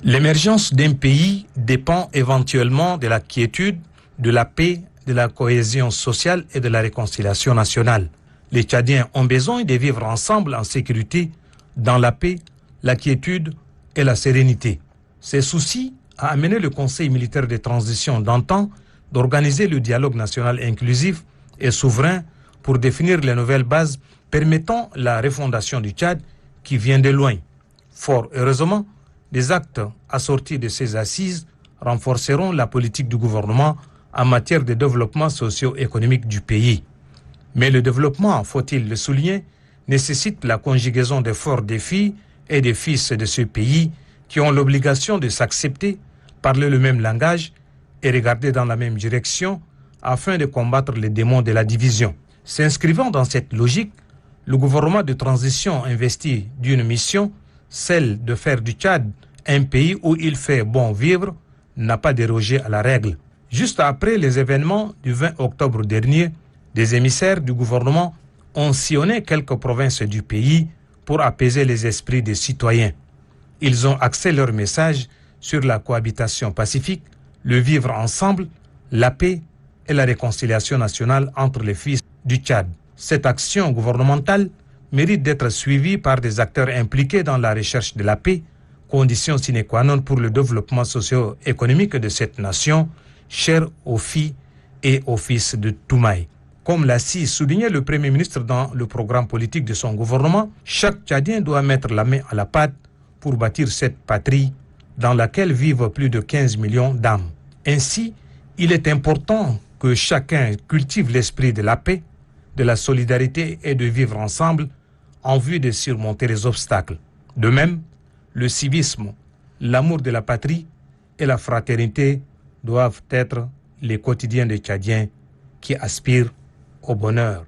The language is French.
L'émergence d'un pays dépend éventuellement de la quiétude, de la paix, de la cohésion sociale et de la réconciliation nationale. Les Tchadiens ont besoin de vivre ensemble en sécurité, dans la paix, la quiétude et la sérénité. Ces soucis a amené le Conseil militaire de transition d'antan d'organiser le dialogue national inclusif et souverain pour définir les nouvelles bases permettant la refondation du Tchad qui vient de loin. Fort heureusement, des actes assortis de ces assises renforceront la politique du gouvernement en matière de développement socio-économique du pays. Mais le développement, faut-il le souligner, nécessite la conjugaison des forts des filles et des fils de ce pays qui ont l'obligation de s'accepter, parler le même langage et regarder dans la même direction afin de combattre les démons de la division. S'inscrivant dans cette logique, le gouvernement de transition investit d'une mission, celle de faire du Tchad un pays où il fait bon vivre, n'a pas dérogé à la règle. Juste après les événements du 20 octobre dernier, des émissaires du gouvernement ont sillonné quelques provinces du pays pour apaiser les esprits des citoyens. Ils ont axé leur message sur la cohabitation pacifique, le vivre ensemble, la paix et la réconciliation nationale entre les fils du Tchad. Cette action gouvernementale mérite d'être suivie par des acteurs impliqués dans la recherche de la paix, condition sine qua non pour le développement socio-économique de cette nation, chère aux filles et aux fils de Toumaï. Comme l'a si souligné le Premier ministre dans le programme politique de son gouvernement, chaque Tchadien doit mettre la main à la pâte pour bâtir cette patrie dans laquelle vivent plus de 15 millions d'âmes. Ainsi, il est important que chacun cultive l'esprit de la paix, de la solidarité et de vivre ensemble en vue de surmonter les obstacles. De même, le civisme, l'amour de la patrie et la fraternité doivent être les quotidiens des Tchadiens qui aspirent au bonheur.